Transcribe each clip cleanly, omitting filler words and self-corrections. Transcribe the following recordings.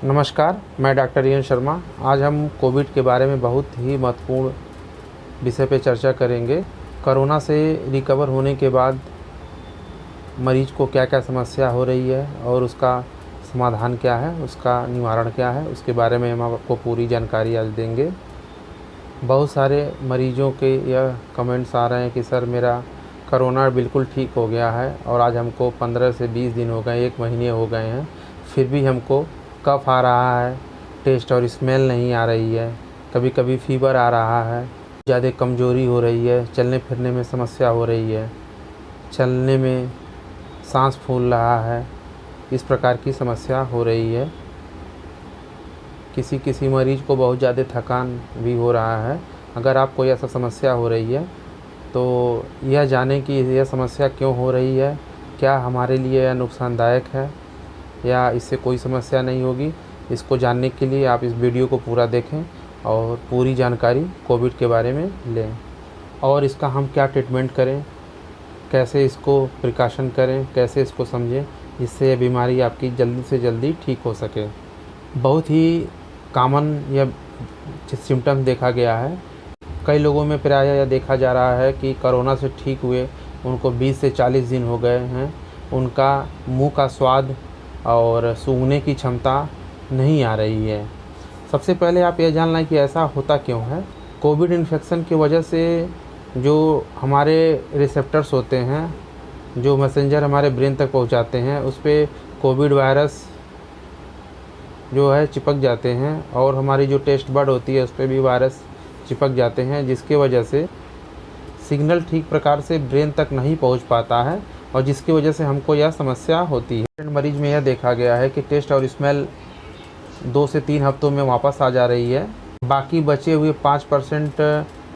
नमस्कार, मैं doctor rayon Sharma. आज हम कोविड के बारे में बहुत ही महत्वपूर्ण विषय पे चर्चा करेंगे। कोरोना से रिकवर होने के बाद मरीज को क्या क्या समस्या हो रही है और उसका समाधान क्या है, उसका निवारण क्या है, उसके बारे में हम आपको पूरी जानकारी आज देंगे। बहुत सारे मरीजों के यह कमेंट्स आ रहे हैं कि सर मेरा कोरोना बिल्कुल ठीक हो गया है और आज हमको 15 से 20 दिन हो गए, 1 महीने हो गए हैं, फिर भी हमको कफ आ रहा है, टेस्ट और स्मेल नहीं आ रही है, कभी कभी फीवर आ रहा है, ज़्यादा कमज़ोरी हो रही है, चलने फिरने में समस्या हो रही है, चलने में सांस फूल रहा है, इस प्रकार की समस्या हो रही है। किसी किसी मरीज़ को बहुत ज़्यादा थकान भी हो रहा है। अगर आपको ऐसा समस्या हो रही है तो यह जानें कि यह समस्या क्यों हो रही है, क्या हमारे लिए यह नुकसानदायक है या इससे कोई समस्या नहीं होगी। इसको जानने के लिए आप इस वीडियो को पूरा देखें और पूरी जानकारी कोविड के बारे में लें और इसका हम क्या ट्रीटमेंट करें, कैसे इसको प्रिकॉशन करें, कैसे इसको समझें, जिससे यह बीमारी आपकी जल्दी से जल्दी ठीक हो सके। बहुत ही कॉमन यह सिम्टम्स देखा गया है। कई लोगों में प्रायः यह देखा जा रहा है कि कोरोना से ठीक हुए उनको 20 से 40 दिन हो गए हैं, उनका मुंह का स्वाद और सूंघने की क्षमता नहीं आ रही है। सबसे पहले आप यह जानना है कि ऐसा होता क्यों है। कोविड इन्फेक्शन की वजह से जो हमारे रिसेप्टर्स होते हैं, जो मैसेंजर हमारे ब्रेन तक पहुंचाते हैं, उस पर कोविड वायरस जो है चिपक जाते हैं और हमारी जो टेस्ट बड होती है उस पर भी वायरस चिपक जाते हैं, जिसके वजह से सिग्नल ठीक प्रकार से ब्रेन तक नहीं पहुंच पाता है और जिसकी वजह से हमको यह समस्या होती है। मरीज में यह देखा गया है कि टेस्ट और स्मेल 2 से 3 हफ्तों में वापस आ जा रही है। बाकी बचे हुए 5%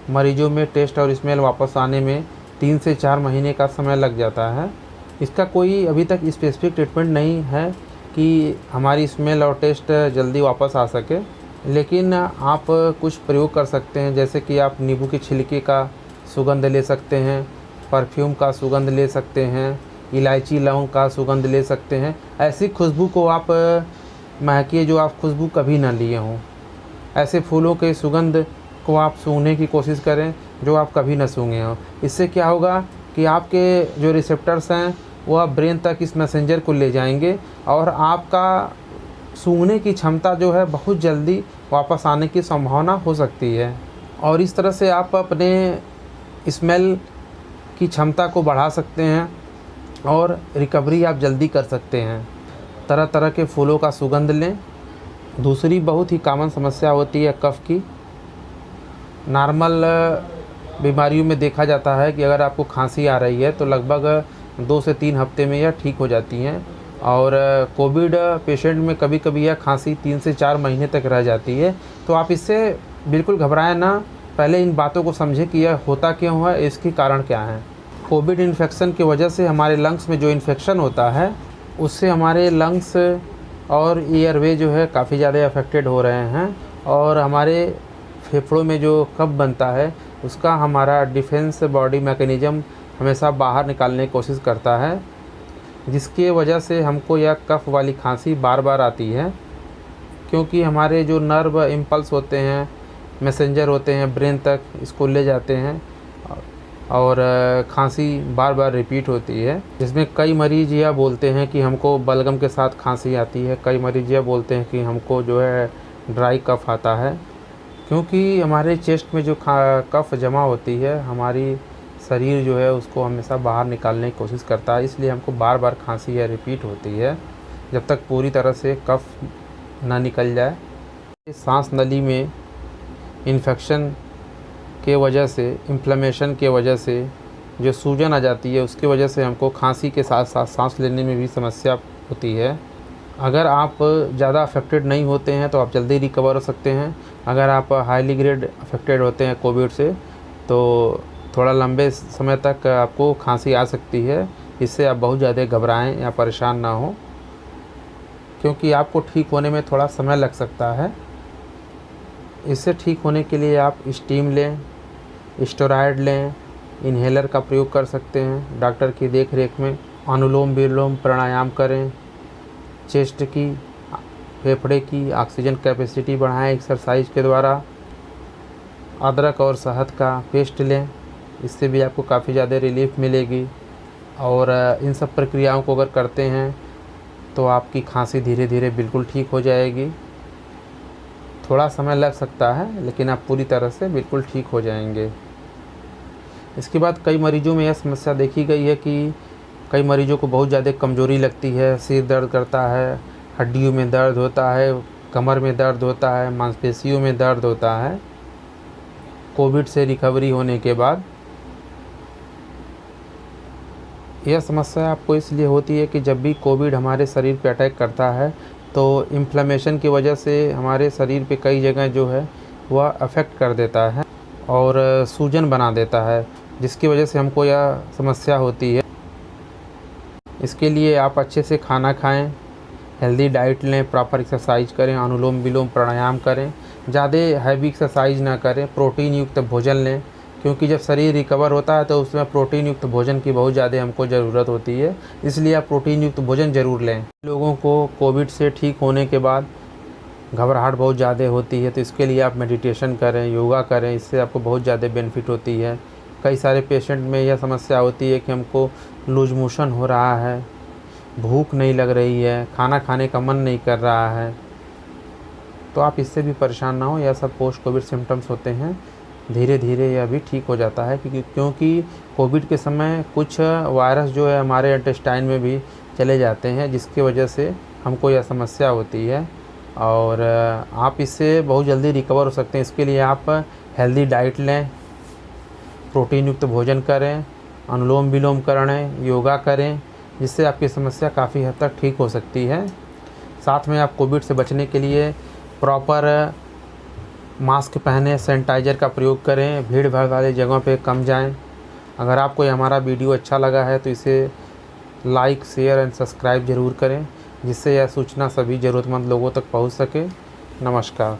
मरीजों में टेस्ट और स्मेल वापस आने में 3 से 4 महीने का समय लग जाता है। इसका कोई अभी तक स्पेसिफिक ट्रीटमेंट नहीं है कि हमारी स्मेल और टेस्ट जल्दी वापस आ सके, लेकिन आप कुछ प्रयोग कर सकते हैं, जैसे कि आप नींबू के छिलके का सुगंध ले सकते हैं, परफ्यूम का सुगंध ले सकते हैं, इलायची लौंग का सुगंध ले सकते हैं। ऐसी खुशबू को आप महकिए जो आप खुशबू कभी ना लिए हों। ऐसे फूलों के सुगंध को आप सूंघने की कोशिश करें जो आप कभी ना सूंघे हों। इससे क्या होगा कि आपके जो रिसेप्टर्स हैं वह ब्रेन तक इस मैसेंजर को ले जाएंगे और आपका सूंघने की क्षमता जो है बहुत जल्दी वापस आने की संभावना हो सकती है और इस तरह से आप अपने स्मेल की क्षमता को बढ़ा सकते हैं और रिकवरी आप जल्दी कर सकते हैं। तरह तरह के फूलों का सुगंध लें। दूसरी बहुत ही कॉमन समस्या होती है कफ की। नॉर्मल बीमारियों में देखा जाता है कि अगर आपको खांसी आ रही है तो लगभग 2 से 3 हफ्ते में यह ठीक हो जाती हैं और कोविड पेशेंट में कभी कभी यह खांसी 3 से 4 महीने तक रह जाती है। तो आप इससे बिल्कुल घबराएं ना, पहले इन बातों को समझें कि यह होता क्यों है, इसके कारण क्या है। कोविड इन्फेक्शन की वजह से हमारे लंग्स में जो इन्फेक्शन होता है उससे हमारे लंग्स और एयरवे जो है काफ़ी ज़्यादा अफेक्टेड हो रहे हैं और हमारे फेफड़ों में जो कफ बनता है उसका हमारा डिफेंस बॉडी मैकेनिज़्म हमेशा बाहर निकालने की कोशिश करता है, जिसकी वजह से हमको यह कफ वाली खांसी बार बार आती है, क्योंकि हमारे जो नर्व इम्पल्स होते हैं, मैसेंजर होते हैं ब्रेन तक, इसको ले जाते हैं और खांसी बार बार रिपीट होती है। जिसमें कई मरीज़ यह बोलते हैं कि हमको बलगम के साथ खांसी आती है, कई मरीज़ यह बोलते हैं कि हमको जो है ड्राई कफ आता है, क्योंकि हमारे चेस्ट में जो कफ जमा होती है हमारी शरीर जो है उसको हमेशा बाहर निकालने की कोशिश करता है, इसलिए हमको बार बार खांसी या रिपीट होती है जब तक पूरी तरह से कफ ना निकल जाए। सांस नली में इन्फेक्शन के वजह से, इन्फ्लेमेशन के वजह से जो सूजन आ जाती है उसकी वजह से हमको खांसी के साथ साथ सांस लेने में भी समस्या होती है। अगर आप ज़्यादा अफेक्टेड नहीं होते हैं तो आप जल्दी रिकवर हो सकते हैं। अगर आप हाईली ग्रेड अफेक्टेड होते हैं कोविड से तो थोड़ा लंबे समय तक आपको खांसी आ सकती है। इससे आप बहुत ज़्यादा घबराएं या परेशान ना हो, क्योंकि आपको ठीक होने में थोड़ा समय लग सकता है। इससे ठीक होने के लिए आप स्टीम लें, स्टेरॉयड लें, इन्हेलर का प्रयोग कर सकते हैं डॉक्टर की देख रेख में। अनुलोम विलोम प्राणायाम करें, चेस्ट की फेफड़े की ऑक्सीजन कैपेसिटी बढ़ाएं एक्सरसाइज के द्वारा। अदरक और शहद का पेस्ट लें, इससे भी आपको काफ़ी ज़्यादा रिलीफ मिलेगी। और इन सब प्रक्रियाओं को अगर करते हैं तो आपकी खांसी धीरे धीरे बिल्कुल ठीक हो जाएगी। थोड़ा समय लग सकता है लेकिन आप पूरी तरह से बिल्कुल ठीक हो जाएंगे। इसके बाद कई मरीजों में यह समस्या देखी गई है कि कई मरीजों को बहुत ज़्यादा कमज़ोरी लगती है, सिर दर्द करता है, हड्डियों में दर्द होता है, कमर में दर्द होता है, मांसपेशियों में दर्द होता है। कोविड से रिकवरी होने के बाद यह समस्या आपको इसलिए होती है कि जब भी कोविड हमारे शरीर पे अटैक करता है तो इन्फ्लेमेशन की वजह से हमारे शरीर पे कई जगह जो है वह अफेक्ट कर देता है और सूजन बना देता है, जिसकी वजह से हमको यह समस्या होती है। इसके लिए आप अच्छे से खाना खाएं, हेल्दी डाइट लें, प्रॉपर एक्सरसाइज करें, अनुलोम विलोम प्राणायाम करें, ज़्यादा हैवी एक्सरसाइज ना करें, प्रोटीन युक्त भोजन लें, क्योंकि जब शरीर रिकवर होता है तो उसमें प्रोटीन युक्त भोजन की बहुत ज़्यादा हमको ज़रूरत होती है, इसलिए आप प्रोटीन युक्त भोजन ज़रूर लें। लोगों को कोविड से ठीक होने के बाद घबराहट बहुत ज़्यादा होती है, तो इसके लिए आप मेडिटेशन करें, योगा करें, इससे आपको बहुत ज़्यादा बेनिफिट होती है। कई सारे पेशेंट में यह समस्या होती है कि हमको लूज मोशन हो रहा है, भूख नहीं लग रही है, खाना खाने का मन नहीं कर रहा है, तो आप इससे भी परेशान ना हो। यह सब पोस्ट कोविड सिम्टम्स होते हैं, धीरे धीरे यह भी ठीक हो जाता है क्योंकि कोविड के समय कुछ वायरस जो है हमारे इंटेस्टाइन में भी चले जाते हैं, जिसकी वजह से हमको यह समस्या होती है और आप इससे बहुत जल्दी रिकवर हो सकते हैं। इसके लिए आप हेल्दी डाइट लें, प्रोटीन युक्त भोजन करें, अनुलोम विलोम करें, योगा करें, जिससे आपकी समस्या काफ़ी हद तक ठीक हो सकती है। साथ में आप कोविड से बचने के लिए प्रॉपर मास्क पहने, सैनिटाइज़र का प्रयोग करें, भीड़ भाड़ वाली जगहों पे कम जाएं। अगर आपको हमारा वीडियो अच्छा लगा है तो इसे लाइक, शेयर एंड सब्सक्राइब ज़रूर करें, जिससे यह सूचना सभी ज़रूरतमंद लोगों तक पहुंच सके। नमस्कार।